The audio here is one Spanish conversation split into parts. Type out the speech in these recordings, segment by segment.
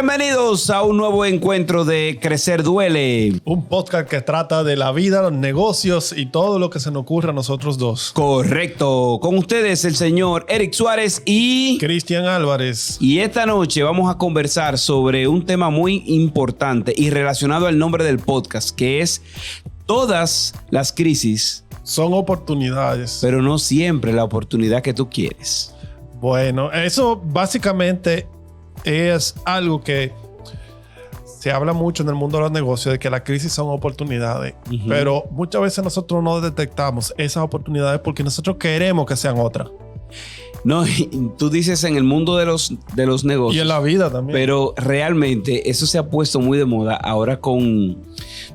Bienvenidos a un nuevo encuentro de Crecer Duele. Un podcast que trata de la vida, los negocios y todo lo que se nos ocurre a nosotros dos. Correcto. Con ustedes el señor Eric Suárez y Cristian Álvarez. Y esta noche vamos a conversar sobre un tema muy importante y relacionado al nombre del podcast, que es todas las crisis son oportunidades. Pero no siempre la oportunidad que tú quieres. Bueno, eso básicamente es algo que se habla mucho en el mundo de los negocios, de que las crisis son oportunidades. Pero muchas veces nosotros no detectamos esas oportunidades porque nosotros queremos que sean otras. No, tú dices en el mundo de los negocios. Y en la vida también. Pero realmente eso se ha puesto muy de moda ahora con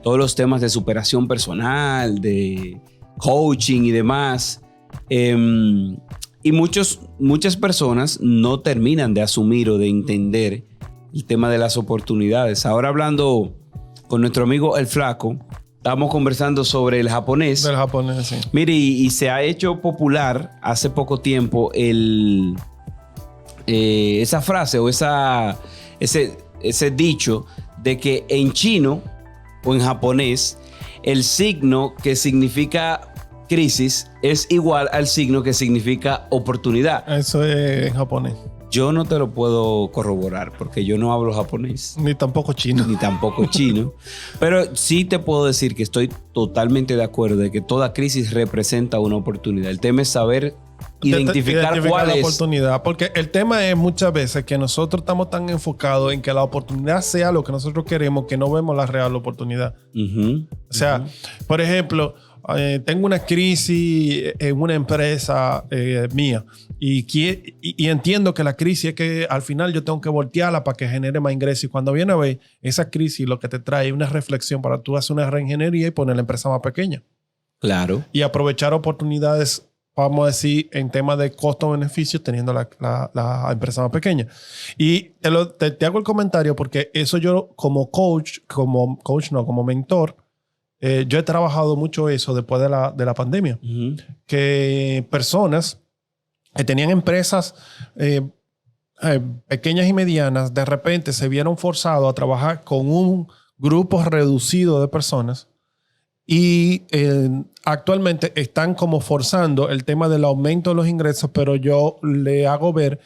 todos los temas de superación personal, de coaching y demás. Y muchas personas no terminan de asumir o de entender el tema de las oportunidades. Ahora hablando con nuestro amigo El Flaco, estamos conversando sobre el japonés. Del japonés, sí. Mire, y se ha hecho popular hace poco tiempo esa frase o ese dicho de que en chino o en japonés el signo que significa crisis es igual al signo que significa oportunidad. Eso es en japonés. Yo no te lo puedo corroborar porque yo no hablo japonés. Ni tampoco chino. Ni tampoco chino. Pero sí te puedo decir que estoy totalmente de acuerdo de que toda crisis representa una oportunidad. El tema es saber identificar cuál la es. Oportunidad. Porque el tema es muchas veces que nosotros estamos tan enfocados en que la oportunidad sea lo que nosotros queremos que no vemos la real oportunidad. O sea, por ejemplo, tengo una crisis en una empresa mía y entiendo que la crisis es que al final yo tengo que voltearla para que genere más ingresos. Y cuando viene a ver, esa crisis lo que te trae es una reflexión para tú hacer una reingeniería y poner la empresa más pequeña. Claro. Y aprovechar oportunidades, vamos a decir, en temas de costo-beneficio, teniendo la empresa más pequeña. Y te hago el comentario porque eso yo como como mentor, yo he trabajado mucho eso después de la pandemia. Que personas que tenían empresas pequeñas y medianas, de repente se vieron forzados a trabajar con un grupo reducido de personas y actualmente están como forzando el tema del aumento de los ingresos, pero yo le hago ver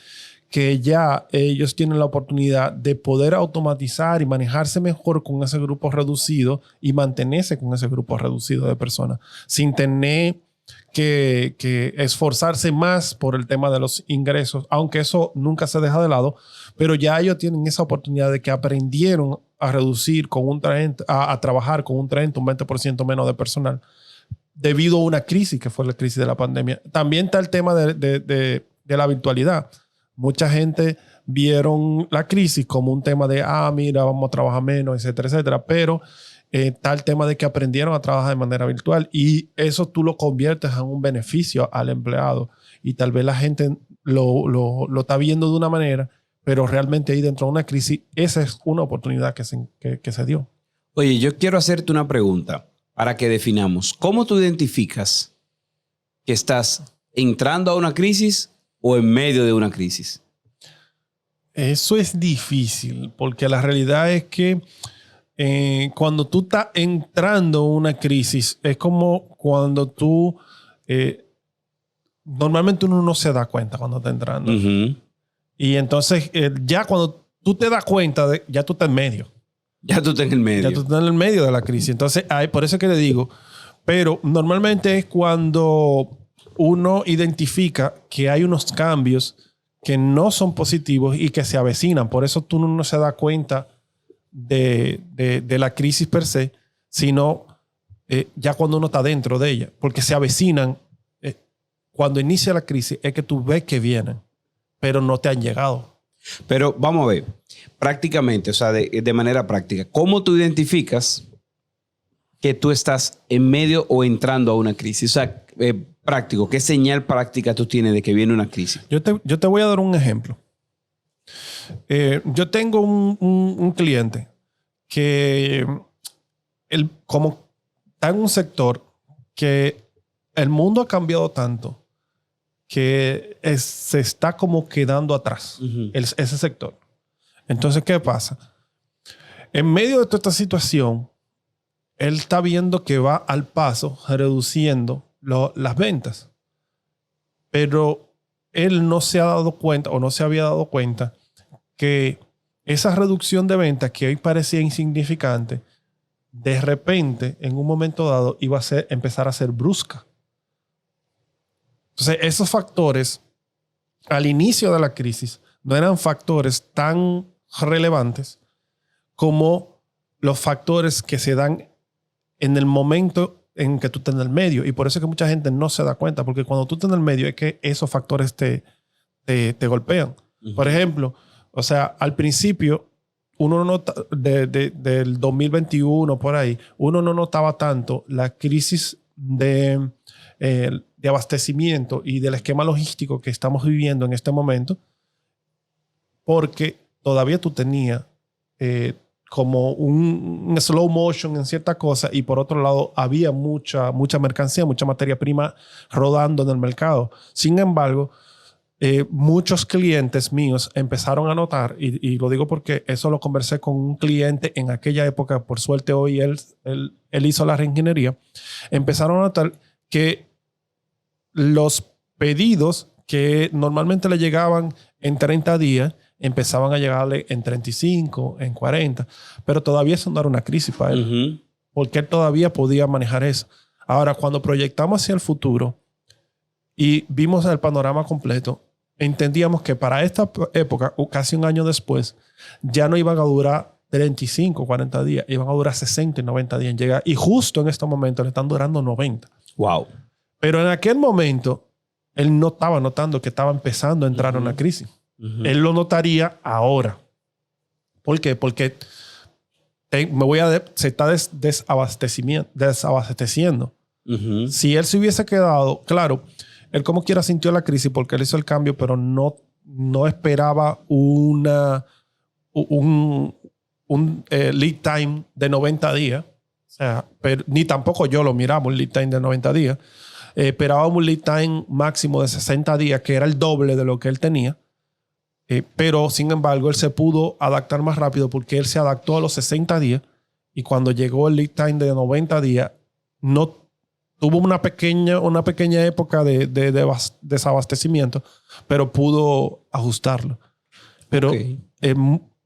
que ya ellos tienen la oportunidad de poder automatizar y manejarse mejor con ese grupo reducido y mantenerse con ese grupo reducido de personas sin tener que esforzarse más por el tema de los ingresos, aunque eso nunca se deja de lado, pero ya ellos tienen esa oportunidad de que aprendieron a reducir con un 30%, a trabajar con un 30%, un 20% menos de personal debido a una crisis que fue la crisis de la pandemia. También está el tema de la virtualidad. Mucha gente vieron la crisis como un tema de, mira, vamos a trabajar menos, etcétera, etcétera. Pero está el tema de que aprendieron a trabajar de manera virtual y eso tú lo conviertes en un beneficio al empleado. Y tal vez la gente lo está viendo de una manera, pero realmente ahí dentro de una crisis, esa es una oportunidad que se dio. Oye, yo quiero hacerte una pregunta para que definamos. ¿Cómo tú identificas que estás entrando a una crisis o en medio de una crisis? Eso es difícil porque la realidad es que cuando tú estás entrando a una crisis es como cuando tú normalmente uno no se da cuenta cuando está entrando. Y entonces ya cuando tú te das cuenta, ya tú estás en medio. Ya tú estás en el medio. Ya tú estás en el medio de la crisis. Entonces, por eso es que le digo, pero normalmente es cuando uno identifica que hay unos cambios que no son positivos y que se avecinan. Por eso tú no se da cuenta de la crisis per se, sino ya cuando uno está dentro de ella. Porque se avecinan. Cuando inicia la crisis es que tú ves que vienen, pero no te han llegado. Pero vamos a ver, prácticamente, o sea, de manera práctica, ¿cómo tú identificas que tú estás en medio o entrando a una crisis? O sea, práctico, ¿qué señal práctica tú tienes de que viene una crisis? Yo te voy a dar un ejemplo. Yo tengo un cliente que como está en un sector que el mundo ha cambiado tanto que se está como quedando atrás ese sector. Entonces, ¿qué pasa? En medio de toda esta situación, él está viendo que va al paso reduciendo las ventas. Pero él no se ha dado cuenta o no se había dado cuenta que esa reducción de ventas que hoy parecía insignificante, de repente, en un momento dado, iba a empezar a ser brusca. Entonces, esos factores, al inicio de la crisis, no eran factores tan relevantes como los factores que se dan en el momento en que tú estás en el medio. Y por eso es que mucha gente no se da cuenta, porque cuando tú estás en el medio es que esos factores te golpean. Uh-huh. Por ejemplo, o sea, al principio, uno no nota, del 2021 por ahí, uno no notaba tanto la crisis de abastecimiento y del esquema logístico que estamos viviendo en este momento, porque todavía tú tenías como un slow motion en cierta cosa, y por otro lado había mucha mercancía, mucha materia prima rodando en el mercado. Sin embargo, muchos clientes míos empezaron a notar, y lo digo porque eso lo conversé con un cliente en aquella época, por suerte hoy él hizo la reingeniería, empezaron a notar que los pedidos que normalmente le llegaban en 30 días, empezaban a llegarle en 35, en 40, pero todavía eso no era una crisis para él, uh-huh, porque él todavía podía manejar eso. Ahora, cuando proyectamos hacia el futuro y vimos el panorama completo, entendíamos que para esta época, casi un año después, ya no iban a durar 35, 40 días, iban a durar 60 y 90 días en llegar. Y justo en este momento le están durando 90. Wow. Pero en aquel momento, él no estaba notando que estaba empezando a entrar, uh-huh, en una crisis. Uh-huh. Él lo notaría ahora. ¿Por qué? Porque se está desabasteciendo. Uh-huh. Si él se hubiese quedado, claro, él como quiera sintió la crisis porque él hizo el cambio, pero no esperaba un lead time de 90 días. O sea, ni tampoco yo lo miraba un lead time de 90 días. Esperábamos un lead time máximo de 60 días, que era el doble de lo que él tenía. Pero, sin embargo, él se pudo adaptar más rápido porque él se adaptó a los 60 días, y cuando llegó el lead time de 90 días, no tuvo una pequeña época de desabastecimiento, pero pudo ajustarlo. Pero okay,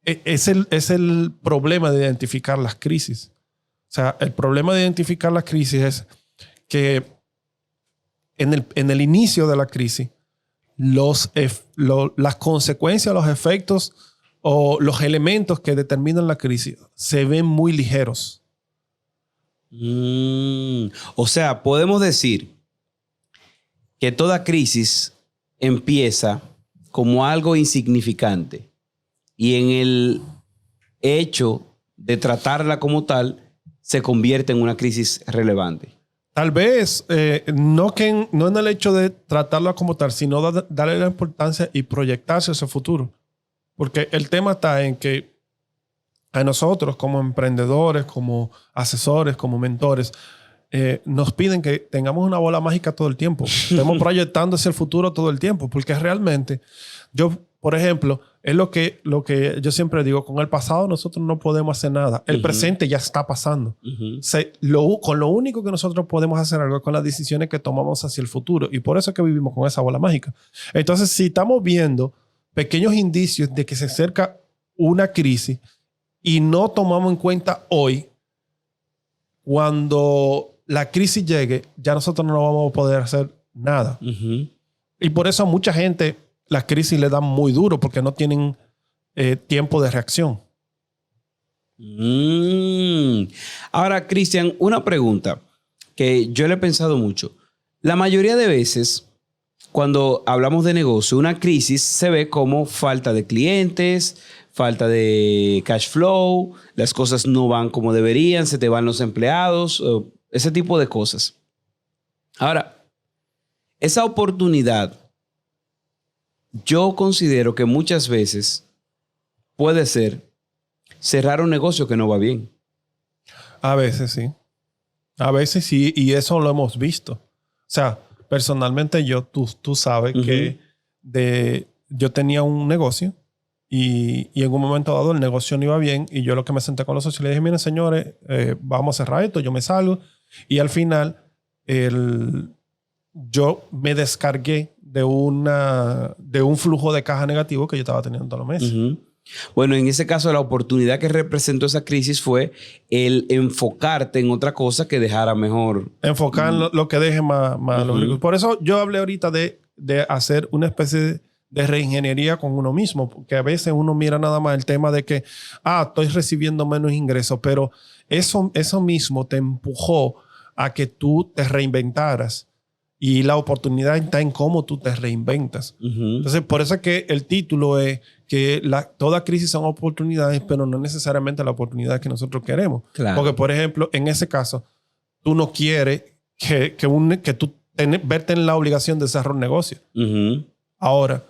es el problema de identificar las crisis. O sea, el problema de identificar las crisis es que en el inicio de la crisis, las consecuencias, los efectos o los elementos que determinan la crisis se ven muy ligeros. O sea, podemos decir que toda crisis empieza como algo insignificante, y en el hecho de tratarla como tal se convierte en una crisis relevante. Tal vez no en el hecho de tratarla como tal, sino darle la importancia y proyectarse hacia el futuro. Porque el tema está en que a nosotros como emprendedores, como asesores, como mentores, nos piden que tengamos una bola mágica todo el tiempo. Estemos proyectando hacia el futuro todo el tiempo. Porque realmente, por ejemplo, es lo que yo siempre digo, con el pasado nosotros no podemos hacer nada. El, uh-huh, presente ya está pasando. Uh-huh. Con lo único que nosotros podemos hacer algo es con las decisiones que tomamos hacia el futuro. Y por eso es que vivimos con esa bola mágica. Entonces, si estamos viendo pequeños indicios de que se acerca una crisis y no tomamos en cuenta hoy, cuando la crisis llegue, ya nosotros no vamos a poder hacer nada. Uh-huh. Y por eso a mucha gente las crisis le dan muy duro, porque no tienen tiempo de reacción. Ahora, Cristian, una pregunta que yo le he pensado mucho. La mayoría de veces, cuando hablamos de negocio, una crisis se ve como falta de clientes, falta de cash flow, las cosas no van como deberían, se te van los empleados, ese tipo de cosas. Ahora, esa oportunidad, yo considero que muchas veces puede ser cerrar un negocio que no va bien. A veces sí. A veces sí, y eso lo hemos visto. O sea, personalmente tú sabes, uh-huh, que yo tenía un negocio y en un momento dado el negocio no iba bien y yo lo que me senté con los socios y le dije, miren señores, vamos a cerrar esto, yo me salgo. Y al final yo me descargué de un flujo de caja negativo que yo estaba teniendo todos los meses. Uh-huh. Bueno, en ese caso la oportunidad que representó esa crisis fue el enfocarte en otra cosa que dejara mejor. Enfocar en lo que deje más los ricos. Por eso yo hablé ahorita de hacer una especie de reingeniería con uno mismo, porque a veces uno mira nada más el tema de que, estoy recibiendo menos ingresos, pero eso mismo te empujó a que tú te reinventaras y la oportunidad está en cómo tú te reinventas. Uh-huh. Entonces, por eso es que el título es que toda crisis son oportunidades, pero no necesariamente la oportunidad que nosotros queremos. Claro. Porque, por ejemplo, en ese caso, tú no quieres que tú verte en la obligación de cerrar un negocio. Uh-huh. Ahora,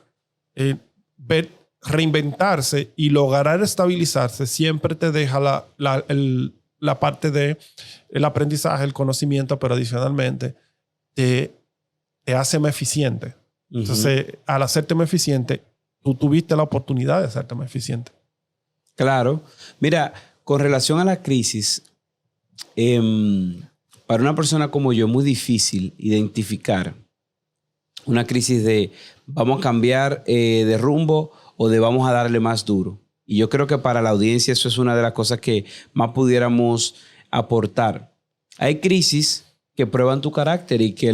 reinventarse y lograr estabilizarse siempre te deja la parte de el aprendizaje, el conocimiento, pero adicionalmente te hace más eficiente. Uh-huh. Entonces, al hacerte más eficiente, tú tuviste la oportunidad de hacerte más eficiente. Claro. Mira, con relación a la crisis, para una persona como yo es muy difícil identificar una crisis de vamos a cambiar de rumbo o de vamos a darle más duro. Y yo creo que para la audiencia eso es una de las cosas que más pudiéramos aportar. Hay crisis que prueban tu carácter y que de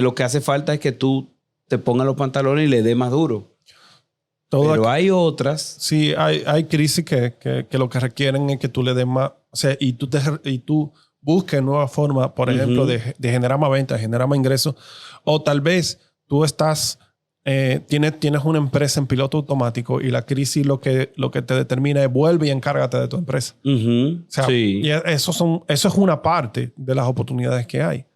lo que hace falta es que tú te pongas los pantalones y le des más duro. Pero hay otras. Sí, hay crisis que lo que requieren es que tú le des más. O sea, y tú busques nuevas formas, por ejemplo, de generar más ventas, generar más ingresos. O tal vez tú tienes una empresa en piloto automático y la crisis lo que te determina es vuelve y encárgate de tu empresa. Uh-huh. O sea, sí. Y eso es una parte de las oportunidades que hay.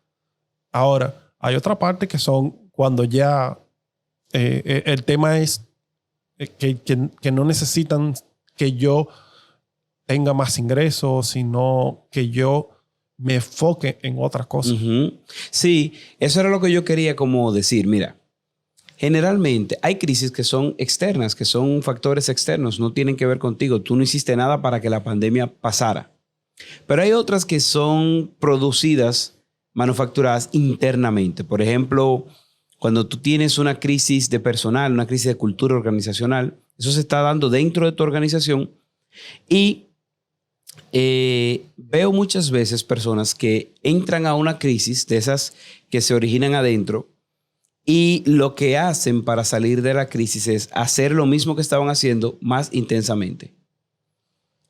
Ahora, hay otra parte que son cuando ya el tema es que no necesitan que yo tenga más ingresos, sino que yo me enfoque en otras cosas. Uh-huh. Sí, eso era lo que yo quería como decir. Mira, generalmente hay crisis que son externas, que son factores externos, no tienen que ver contigo. Tú no hiciste nada para que la pandemia pasara. Pero hay otras que son producidas, manufacturadas internamente. Por ejemplo, cuando tú tienes una crisis de personal, una crisis de cultura organizacional, eso se está dando dentro de tu organización y veo muchas veces personas que entran a una crisis de esas que se originan adentro y lo que hacen para salir de la crisis es hacer lo mismo que estaban haciendo más intensamente.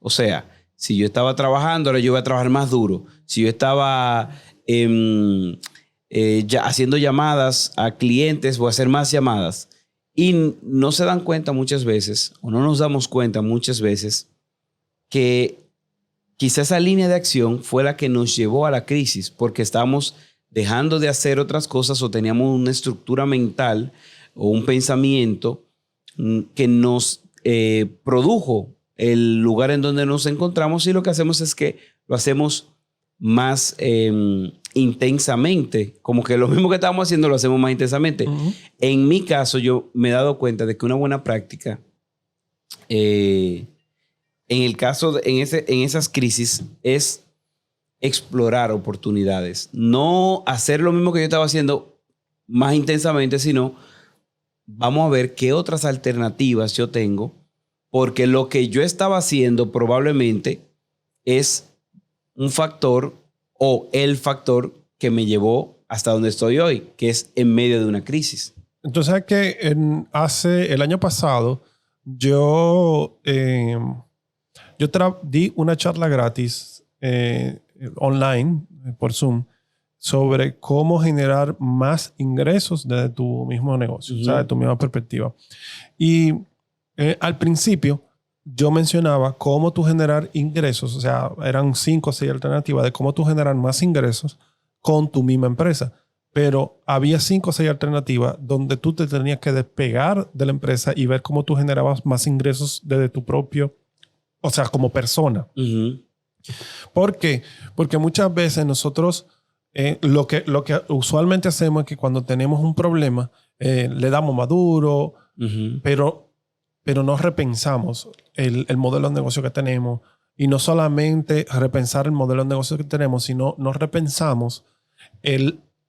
O sea, si yo estaba trabajando, ahora yo voy a trabajar más duro. Si yo estaba ya haciendo llamadas a clientes, voy a hacer más llamadas. Y no se dan cuenta muchas veces, o no nos damos cuenta muchas veces, que quizá esa línea de acción fue la que nos llevó a la crisis, porque estábamos dejando de hacer otras cosas o teníamos una estructura mental o un pensamiento que nos produjo el lugar en donde nos encontramos, y lo que hacemos es que lo hacemos más intensamente, como que lo mismo que estábamos haciendo lo hacemos más intensamente. Uh-huh. En mi caso, yo me he dado cuenta de que una buena práctica en el caso, en esas crisis, es explorar oportunidades. No hacer lo mismo que yo estaba haciendo más intensamente, sino vamos a ver qué otras alternativas yo tengo, porque lo que yo estaba haciendo probablemente es un factor o el factor que me llevó hasta donde estoy hoy, que es en medio de una crisis. Entonces, es que el año pasado yo di una charla gratis online por Zoom sobre cómo generar más ingresos desde tu mismo negocio, o sea, de tu misma perspectiva. Y al principio yo mencionaba cómo tú generar ingresos, o sea, eran 5 o 6 alternativas de cómo tú generar más ingresos con tu misma empresa. Pero había 5 o 6 alternativas donde tú te tenías que despegar de la empresa y ver cómo tú generabas más ingresos desde tu propio, o sea, como persona. Uh-huh. ¿Por qué? Porque muchas veces nosotros lo que usualmente hacemos es que cuando tenemos un problema le damos más duro, uh-huh. pero pero no repensamos el modelo de negocio que tenemos. Y no solamente repensar el modelo de negocio que tenemos, sino no repensamos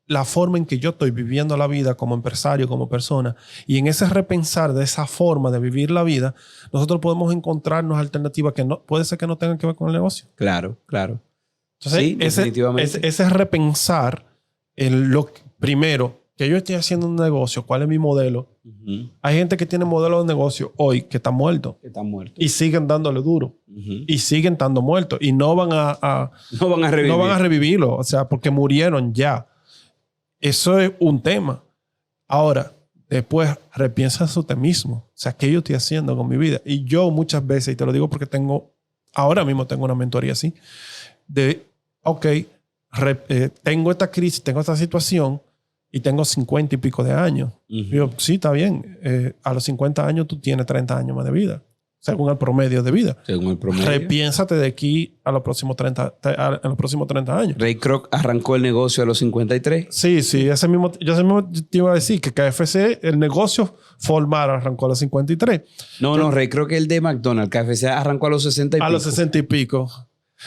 la forma en que yo estoy viviendo la vida como empresario, como persona. Y en ese repensar de esa forma de vivir la vida, nosotros podemos encontrarnos alternativas que puede ser que no tengan que ver con el negocio. Claro, claro. Entonces, sí, definitivamente. ese repensar lo primero, que yo estoy haciendo un negocio, ¿cuál es mi modelo? Uh-huh. Hay gente que tiene modelos de negocio hoy que están muertos. Y siguen dándole duro. Uh-huh. Y siguen estando muertos. Y no van a revivirlo. O sea, porque murieron ya. Eso es un tema. Ahora, después repiensas usted mismo. O sea, ¿qué yo estoy haciendo con mi vida? Y yo muchas veces, y te lo digo porque ahora mismo tengo una mentoría así, tengo esta crisis, tengo esta situación, y tengo 50 y pico de años. Uh-huh. Digo, sí, está bien. A los 50 años tú tienes 30 años más de vida. Según el promedio de vida. Según el promedio. Repiénsate de aquí a los próximos 30 años. Ray Kroc arrancó el negocio a los 53. Sí. Yo ese mismo te iba a decir que KFC, el negocio formal arrancó a los 53. No, Ray Kroc es el de McDonald's. KFC arrancó a los 60 y pico. A los 60 y pico.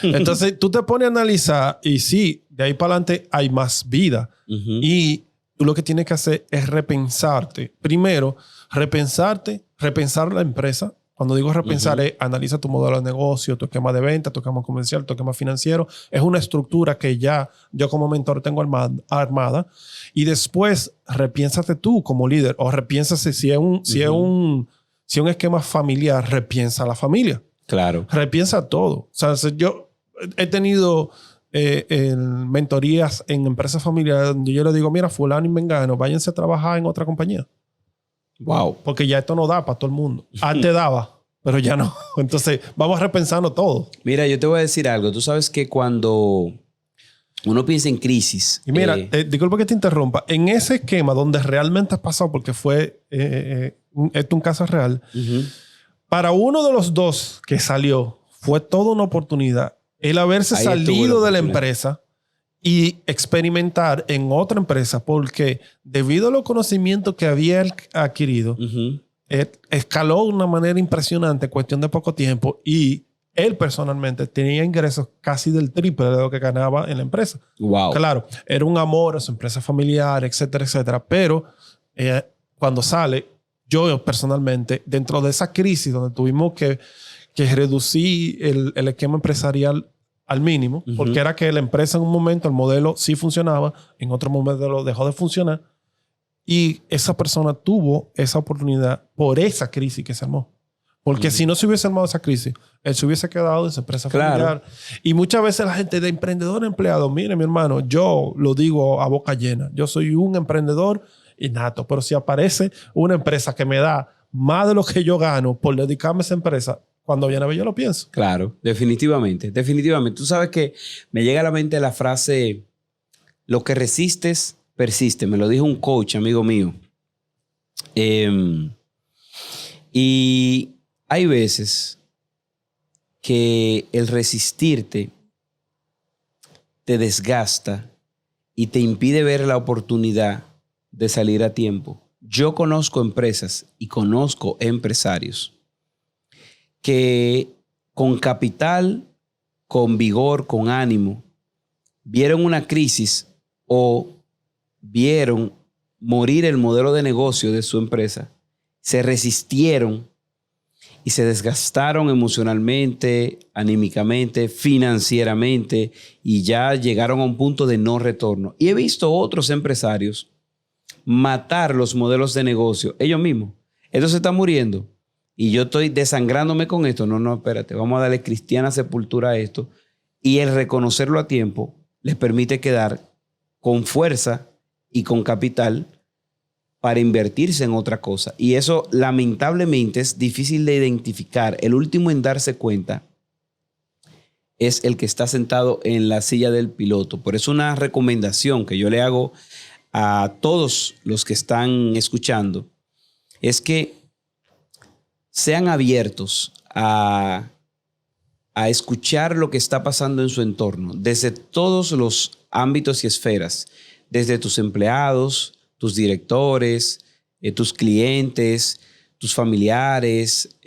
Entonces, tú te pones a analizar y sí, de ahí para adelante hay más vida. Uh-huh. Y tú lo que tienes que hacer es repensarte. Primero, repensar la empresa. Cuando digo repensar, uh-huh, analiza tu modelo de negocio, tu esquema de venta, tu esquema comercial, tu esquema financiero. Es una estructura que ya yo como mentor tengo armada. Y después, repiénsate tú como líder. O repiénsase si es un esquema familiar, repiensa la familia. Claro. Repiensa todo. O sea, yo he tenido mentorías en empresas familiares donde yo le digo, mira, fulano y mengano, váyanse a trabajar en otra compañía. Wow. Porque ya esto no da para todo el mundo. Antes daba, pero ya no. Entonces, vamos repensando todo. Mira, yo te voy a decir algo. Tú sabes que cuando uno piensa en crisis... Y mira, disculpa que te interrumpa. En ese esquema donde realmente has pasado, porque fue esto un caso real, uh-huh, para uno de los dos que salió, fue toda una oportunidad el haberse salido de la empresa y experimentar en otra empresa, porque debido a los conocimientos que había adquirido, uh-huh, escaló de una manera impresionante en cuestión de poco tiempo y él personalmente tenía ingresos casi del triple de lo que ganaba en la empresa. Wow. Claro, era un amor a su empresa familiar, etcétera, etcétera. Pero cuando sale, yo personalmente, dentro de esa crisis donde tuvimos que reducir el esquema empresarial al mínimo, uh-huh, porque era que la empresa en un momento, el modelo sí funcionaba, en otro momento lo dejó de funcionar, y esa persona tuvo esa oportunidad por esa crisis que se armó. Porque, uh-huh, si no se hubiese armado esa crisis, él se hubiese quedado en esa empresa familiar. Y muchas veces la gente de emprendedor a empleado, mire mi hermano, yo lo digo a boca llena, yo soy un emprendedor innato, pero si aparece una empresa que me da más de lo que yo gano por dedicarme a esa empresa, cuando viene a ver yo lo pienso. Claro, definitivamente. Definitivamente. Tú sabes que me llega a la mente la frase, lo que resistes, persiste. Me lo dijo un coach, amigo mío. Y hay veces que el resistirte te desgasta y te impide ver la oportunidad de salir a tiempo. Yo conozco empresas y conozco empresarios que con capital, con vigor, con ánimo, vieron una crisis o vieron morir el modelo de negocio de su empresa, se resistieron y se desgastaron emocionalmente, anímicamente, financieramente y ya llegaron a un punto de no retorno. Y he visto otros empresarios matar los modelos de negocio ellos mismos. Esto se está muriendo. Y yo estoy desangrándome con esto. No, espérate. Vamos a darle cristiana sepultura a esto. Y el reconocerlo a tiempo les permite quedar con fuerza y con capital para invertirse en otra cosa. Y eso, lamentablemente, es difícil de identificar. El último en darse cuenta es el que está sentado en la silla del piloto. Por eso una recomendación que yo le hago a todos los que están escuchando es que sean abiertos a escuchar lo que está pasando en su entorno, desde todos los ámbitos y esferas, desde tus empleados, tus directores, tus clientes, tus familiares,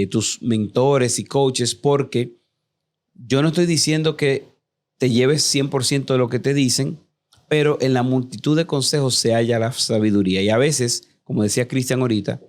tus mentores y coaches, porque yo no estoy diciendo que te lleves 100% de lo que te dicen, pero en la multitud de consejos se halla la sabiduría. Y a veces, como decía Cristian ahorita,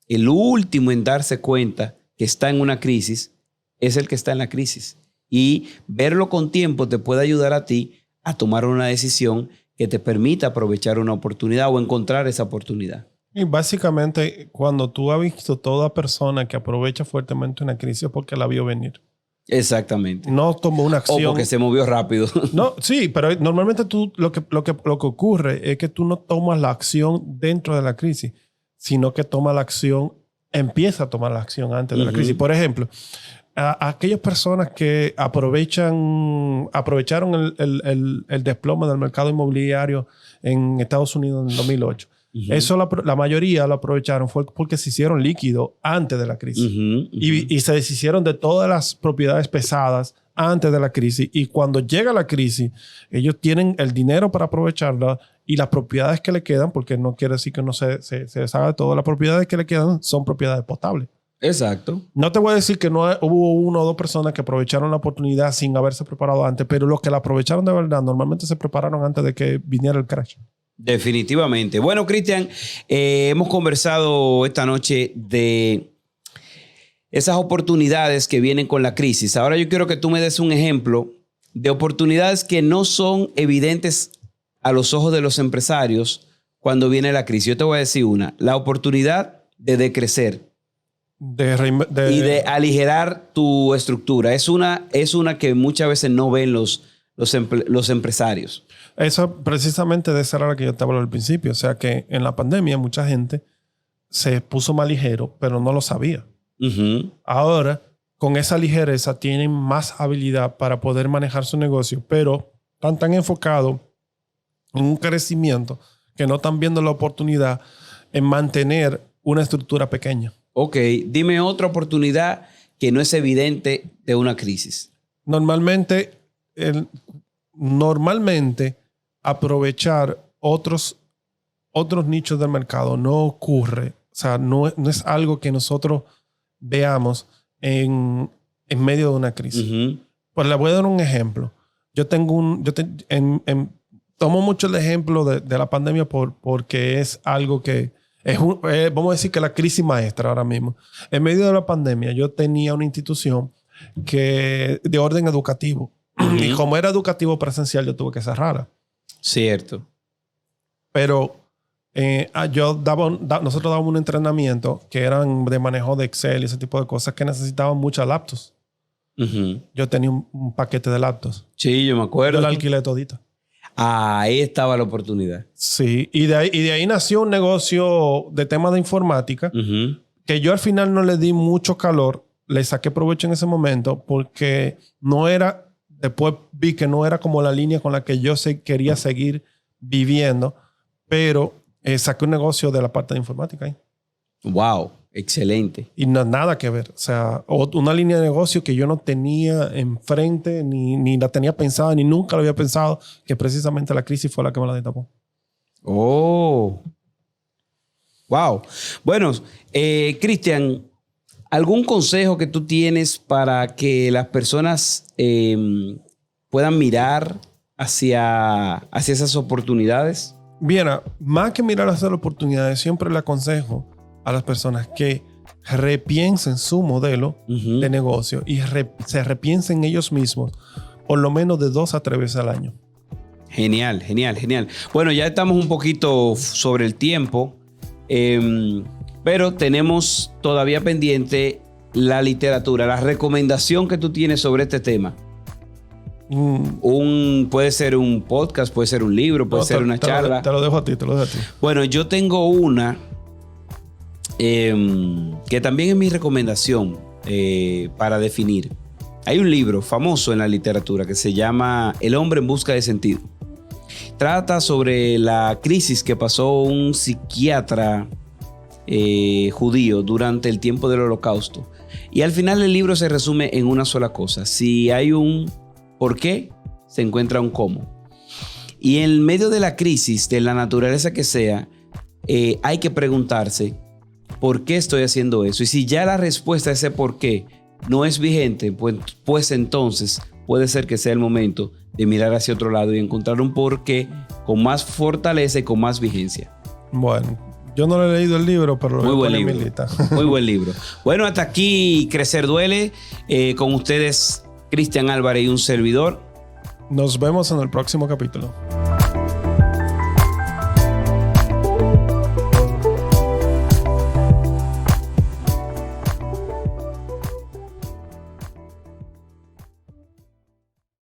el último en darse cuenta que está en una crisis es el que está en la crisis. Y verlo con tiempo te puede ayudar a ti a tomar una decisión que te permita aprovechar una oportunidad o encontrar esa oportunidad. Y básicamente, cuando tú has visto toda persona que aprovecha fuertemente una crisis es porque la vio venir. Exactamente. No tomó una acción. O porque se movió rápido. No, sí, pero normalmente lo que ocurre es que tú no tomas la acción dentro de la crisis, sino que tomas la acción, empieza a tomar la acción antes de la crisis. Por ejemplo, a aquellas personas que aprovecharon el desplome del mercado inmobiliario en Estados Unidos en el 2008. Eso la mayoría lo aprovecharon fue porque se hicieron líquido antes de la crisis. Y se deshicieron de todas las propiedades pesadas antes de la crisis. Y cuando llega la crisis, ellos tienen el dinero para aprovecharla y las propiedades que le quedan, porque no quiere decir que no se deshaga de todo, las propiedades que le quedan son propiedades potables. Exacto. No te voy a decir que no hubo una o dos personas que aprovecharon la oportunidad sin haberse preparado antes, pero los que la aprovecharon de verdad normalmente se prepararon antes de que viniera el crash. Definitivamente. Bueno, Cristian, hemos conversado esta noche de esas oportunidades que vienen con la crisis. Ahora yo quiero que tú me des un ejemplo de oportunidades que no son evidentes a los ojos de los empresarios cuando viene la crisis. Yo te voy a decir una. La oportunidad de decrecer y de aligerar tu estructura. Es una que muchas veces no ven los empresarios. Eso precisamente de esa era la que yo te hablaba al principio. O sea que en la pandemia mucha gente se puso más ligero, pero no lo sabía. Ahora, con esa ligereza, tienen más habilidad para poder manejar su negocio, pero están tan enfocados en un crecimiento que no están viendo la oportunidad en mantener una estructura pequeña. Ok, dime otra oportunidad que no es evidente de una crisis. Normalmente aprovechar otros nichos del mercado no ocurre. O sea, no es algo que nosotros veamos en medio de una crisis. Pues le voy a dar un ejemplo. Tomo mucho el ejemplo de la pandemia porque es algo que vamos a decir que la crisis maestra ahora mismo. En medio de la pandemia yo tenía una institución de orden educativo. Y como era educativo presencial, yo tuve que cerrarla. Cierto. Pero nosotros dábamos un entrenamiento que eran de manejo de Excel y ese tipo de cosas que necesitaban muchas laptops. Yo tenía un paquete de laptops. Sí, yo me acuerdo. Yo la alquilé todita. Ahí estaba la oportunidad. Sí, y de ahí nació un negocio de temas de informática que yo al final no le di mucho calor. Le saqué provecho en ese momento porque después vi que no era como la línea con la que yo quería seguir viviendo, pero saqué un negocio de la parte de informática ahí. Wow, excelente. Y nada que ver. O sea, una línea de negocio que yo no tenía enfrente, ni la tenía pensada, ni nunca lo había pensado, que precisamente la crisis fue la que me la destapó. Oh. Wow. Bueno, Cristian, ¿algún consejo que tú tienes para que las personas puedan mirar hacia esas oportunidades? Bien, más que mirar hacia las oportunidades, siempre le aconsejo a las personas que repiensen su modelo de negocio y se repiensen ellos mismos por lo menos de 2 a 3 veces al año. Genial, genial, genial. Bueno, ya estamos un poquito sobre el tiempo, pero tenemos todavía pendiente la literatura, la recomendación que tú tienes sobre este tema. Puede ser un podcast, puede ser un libro, puede ser una charla. Te lo dejo a ti. Bueno, yo tengo una que también es mi recomendación para definir. Hay un libro famoso en la literatura que se llama El hombre en busca de sentido. Trata sobre la crisis que pasó un psiquiatra judío durante el tiempo del Holocausto. Y al final el libro se resume en una sola cosa. Si hay un por qué, se encuentra un cómo. Y en medio de la crisis, de la naturaleza que sea, hay que preguntarse ¿por qué estoy haciendo eso? Y si ya la respuesta a ese por qué no es vigente, pues entonces puede ser que sea el momento de mirar hacia otro lado y encontrar un por qué con más fortaleza y con más vigencia. Bueno, yo no lo he leído el libro, pero lo voy a poner en mi lista. Muy buen libro. Bueno, hasta aquí Crecer Duele. Con ustedes, Cristian Álvarez y un servidor. Nos vemos en el próximo capítulo.